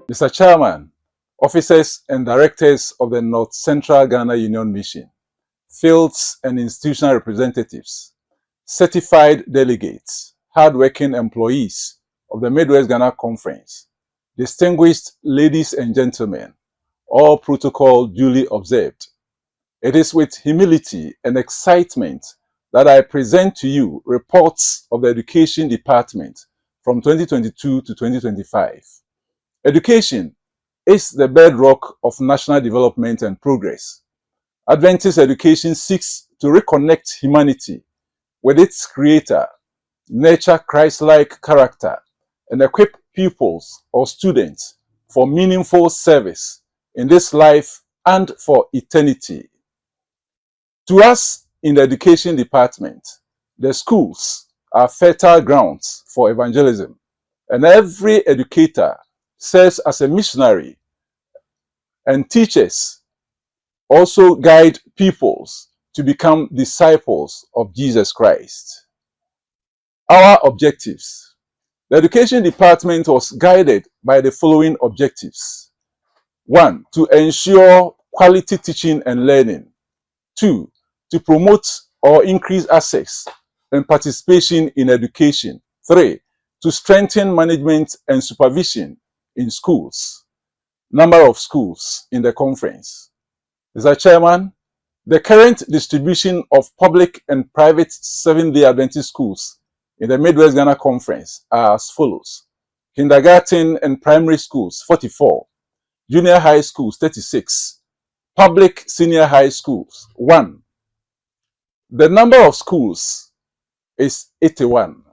Mr. Chairman, officers and directors of the North Central Ghana Union Mission, fields and institutional representatives, certified delegates, hard-working employees of the Midwest Ghana Conference, distinguished ladies and gentlemen, all protocol duly observed. It is with humility and excitement that I present to you reports of the Education Department from 2022 to 2025. Education is the bedrock of national development and progress. Adventist education seeks to reconnect humanity with its creator, nurture Christ-like character, and equip pupils or students for meaningful service in this life and for eternity. To us in the education department, the schools are fertile grounds for evangelism, and every educator serves as a missionary, and teachers also guide pupils to become disciples of Jesus Christ. Our objectives. The education department was guided by the following objectives. 1. To ensure quality teaching and learning. 2. To promote or increase access and participation in education. 3. To strengthen management and supervision in schools. Number of schools in the conference. Mr. Chairman, the current distribution of public and private Seventh-day Adventist schools in the Midwest Ghana Conference are as follows. Kindergarten and primary schools, 44. Junior high schools, 36. Public senior high schools, 1. The number of schools is 81.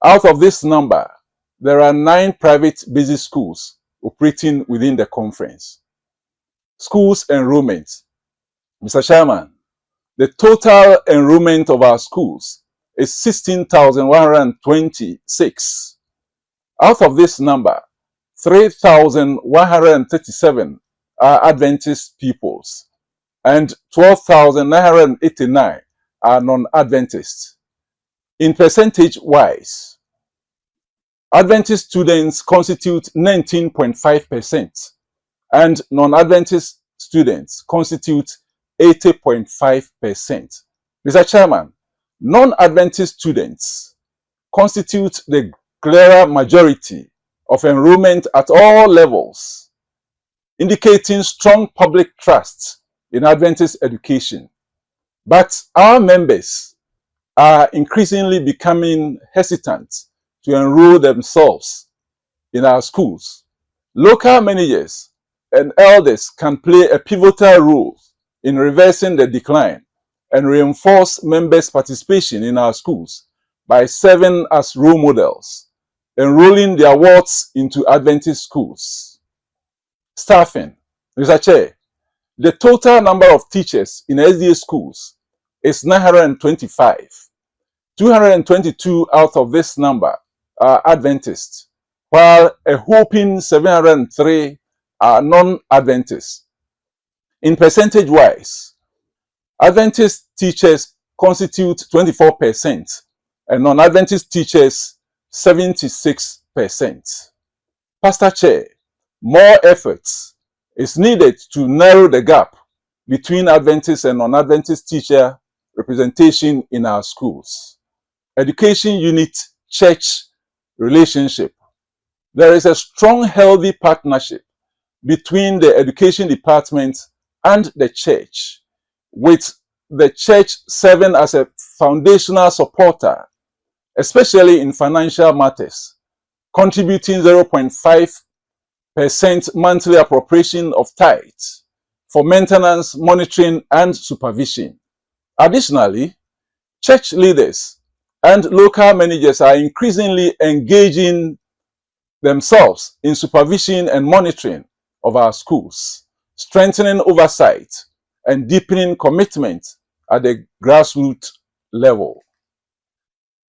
Out of this number, there are 9 private basic schools operating within the conference. Schools enrollment. Mr. Chairman, the total enrollment of our schools is 16,126. Out of this number, 3,137 are Adventist pupils and 12,989 are non-Adventist. In percentage-wise, Adventist students constitute 19.5% and non-Adventist students constitute 80.5%. Mr. Chairman, non-Adventist students constitute the clearer majority of enrollment at all levels, indicating strong public trust in Adventist education. But our members are increasingly becoming hesitant to enroll themselves in our schools. Local managers and elders can play a pivotal role in reversing the decline and reinforce members' participation in our schools by serving as role models, enrolling their wards into Adventist schools. Staffing. Mr. Chair, the total number of teachers in SDA schools is 925. 222 out of this number are Adventists, while a whopping 703 are non-Adventists. In percentage-wise, Adventist teachers constitute 24% and non-Adventist teachers 76%. Pastor Chair, more efforts is needed to narrow the gap between Adventist and non-Adventist teacher representation in our schools. Education unit church relationship. There is a strong, healthy partnership between the education department and the church, with the church serving as a foundational supporter, especially in financial matters, contributing 0.5% monthly appropriation of tithes for maintenance, monitoring, and supervision. Additionally, church leaders and local managers are increasingly engaging themselves in supervision and monitoring of our schools, strengthening oversight and deepening commitment at the grassroots level.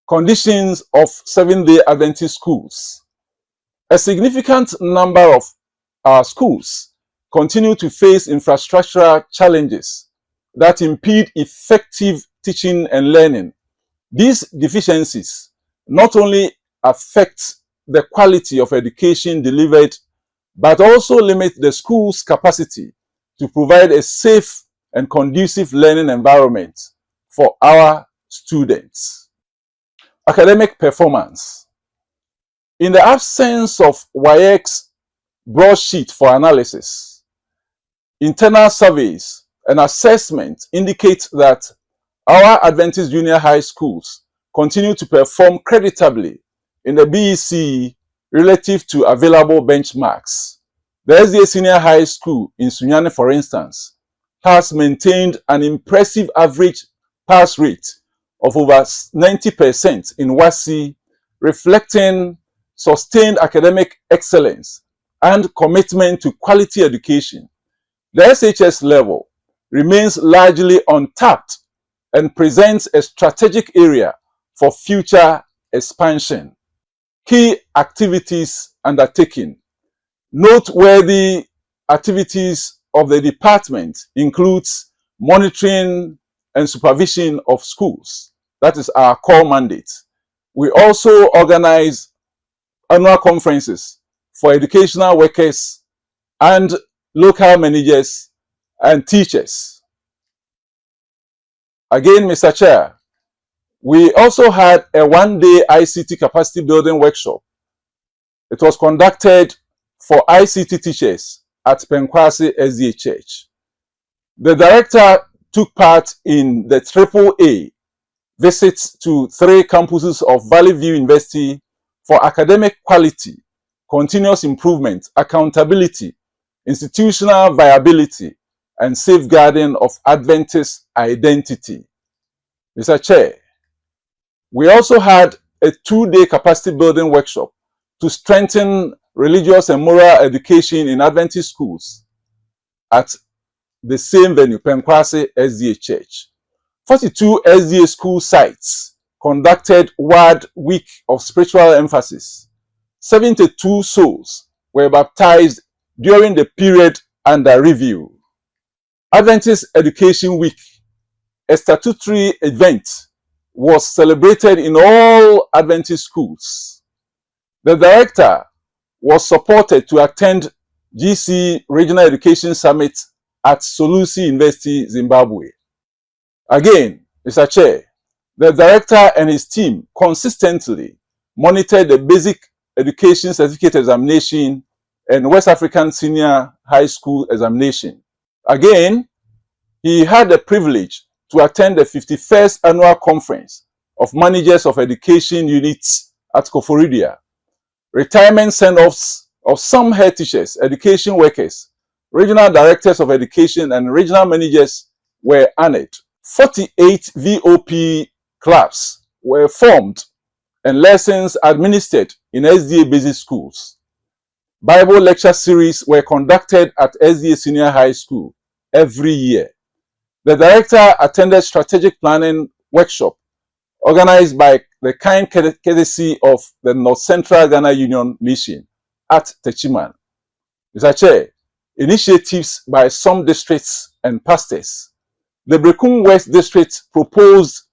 Conditions of Seventh-day Adventist schools. A significant number of our schools continue to face infrastructural challenges that impede effective teaching and learning. These deficiencies not only affect the quality of education delivered but also limit the school's capacity to provide a safe and conducive learning environment for our students. Academic performance. In the absence of WAEC's broadsheet for analysis, internal surveys and assessment indicate that our Adventist junior high schools continue to perform creditably in the BEC relative to available benchmarks. The SDA Senior High School in Sunyani, for instance, has maintained an impressive average pass rate of over 90% in WASI, reflecting sustained academic excellence and commitment to quality education. The SHS level remains largely untapped and presents a strategic area for future expansion. Key activities undertaken. Noteworthy activities of the department includes monitoring and supervision of schools. That is our core mandate. We also organize annual conferences for educational workers and local managers and teachers. Again, Mr. Chair, we also had a one-day ICT capacity building workshop. It was conducted for ICT teachers at Penkwasi SDA Church. The director took part in the AAA visits to 3 campuses of Valley View University for academic quality, continuous improvement, accountability, institutional viability, and safeguarding of Adventist identity. Mr. Chair, we also had a 2-day capacity building workshop to strengthen religious and moral education in Adventist schools at the same venue, Penkwasi SDA Church. 42 SDA school sites conducted Word Week of Spiritual Emphasis. 72 souls were baptized during the period under review. Adventist Education Week, a statutory event, was celebrated in all Adventist schools. The director was supported to attend GC Regional Education Summit at Solusi University, Zimbabwe. Again, Mr. Chair, the director and his team consistently monitored the Basic Education Certificate Examination and West African Senior High School Examination. Again, he had the privilege to attend the 51st Annual Conference of Managers of Education Units at Koforidua. Retirement send-offs of some head teachers, education workers, regional directors of education, and regional managers were honored. 48 VOP clubs were formed and lessons administered in SDA basic schools. Bible lecture series were conducted at SDA Senior High School every year. The director attended strategic planning workshop organized by the kind courtesy of the North Central Ghana Union Mission at Techiman. Mr. Chair, initiatives by some districts and pastors. The Brekum West District proposed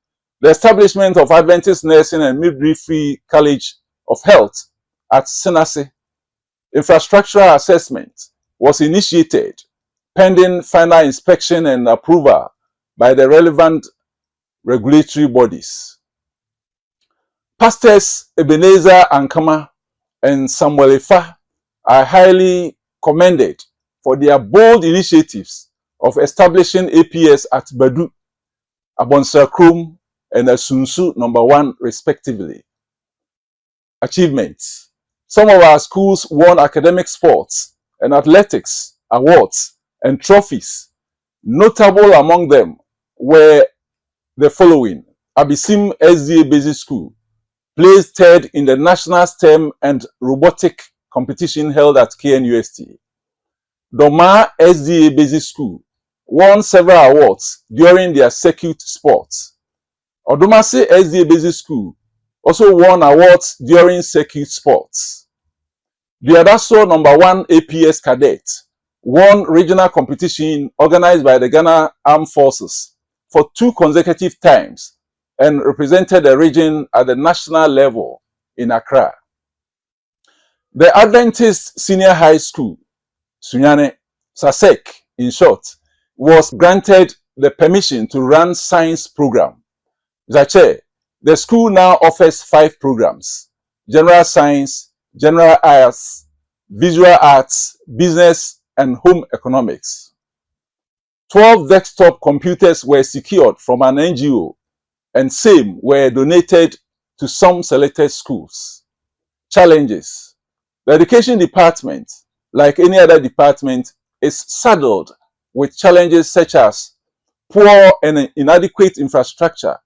the establishment of Adventist Nursing and Midwifery College of Health at Senase. Infrastructural assessment was initiated pending final inspection and approval by the relevant regulatory bodies. Pastors Ebenezer Ankama and Samuel Ifa are highly commended for their bold initiatives of establishing APS at Badu, Abonsakrum, and Asunsu number 1 respectively. Achievements. Some of our schools won academic sports and athletics awards and trophies. Notable among them were the following. Abisim SDA Basic School placed 3rd in the National STEM and Robotic competition held at KNUST. Doma SDA Basic School won several awards during their circuit sports. Odomase SDA Basic School also won awards during circuit sports. Diadaso number 1 APS Cadet won regional competition organized by the Ghana Armed Forces for 2 consecutive times and represented the region at the national level in Accra. The Adventist Senior High School, Sunyane, SASEC in short, was granted the permission to run science program. Zache, the school now offers 5 programs: general science, general arts, visual arts, business, and home economics. 12 desktop computers were secured from an NGO, and same were donated to some selected schools. Challenges. The education department, like any other department, is saddled with challenges such as poor and inadequate infrastructure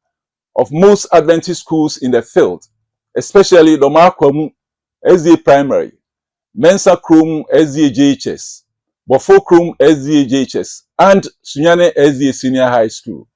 of most Adventist schools in the field, especially Domakwamu SDA Primary, Mensa Krum SDA JHS, Bofo Krum SDA JHS, and Sunyane SDA Senior High School.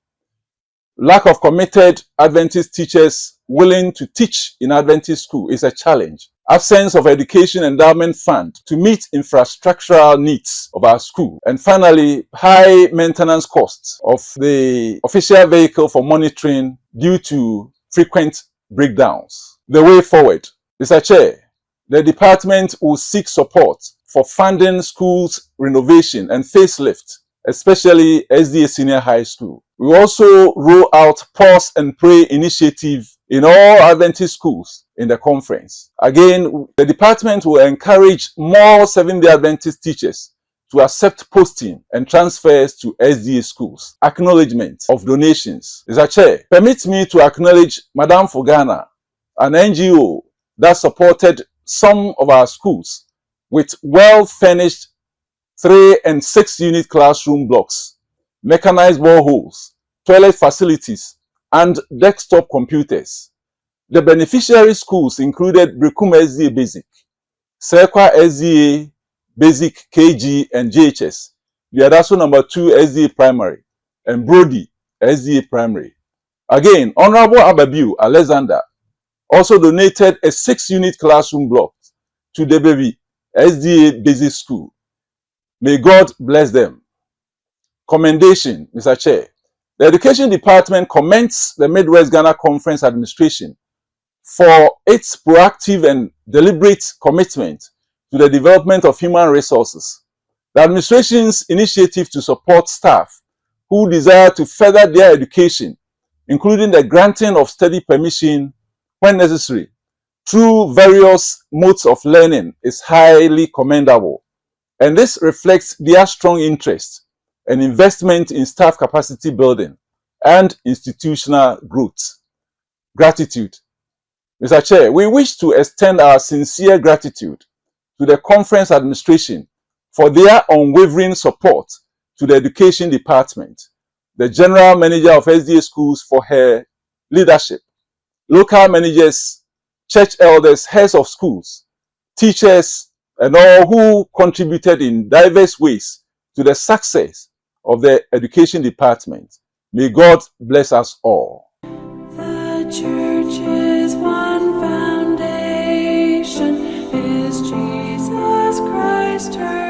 Lack of committed Adventist teachers willing to teach in Adventist school is a challenge. Absence of education endowment fund to meet infrastructural needs of our school. And finally, high maintenance costs of the official vehicle for monitoring due to frequent breakdowns. The way forward. Mr. Chair, the department will seek support for funding schools renovation and facelift, especially SDA Senior High School. We also roll out Pause and Pray initiative in all Adventist schools in the conference. Again, the department will encourage more Seventh-day Adventist teachers to accept posting and transfers to SDA schools. Acknowledgement of donations. Mr. Chair, permit me to acknowledge Madame Fogana, an NGO that supported some of our schools with well-furnished 3 and 6 unit classroom blocks, mechanized boreholes, toilet facilities, and desktop computers. The beneficiary schools included Brekum SDA Basic, Sekwa SDA Basic KG and JHS, Biadaso No. 2 SDA Primary, and Brody SDA Primary. Again, Honorable Ababiu Alexander also donated a 6-unit classroom block to the baby SDA Basic School. May God bless them. Commendation, Mr. Chair. The Education Department commends the Midwest Ghana Conference Administration for its proactive and deliberate commitment to the development of human resources. The administration's initiative to support staff who desire to further their education, including the granting of study permission when necessary, through various modes of learning, is highly commendable. And this reflects their strong interest and investment in staff capacity building and institutional growth. Gratitude. Mr. Chair, we wish to extend our sincere gratitude to the conference administration for their unwavering support to the Education Department, the General Manager of SDA Schools for her leadership, local managers, church elders, heads of schools, teachers, and all who contributed in diverse ways to the success of the Education Department. May God bless us all. The church's one foundation is Jesus Christ, her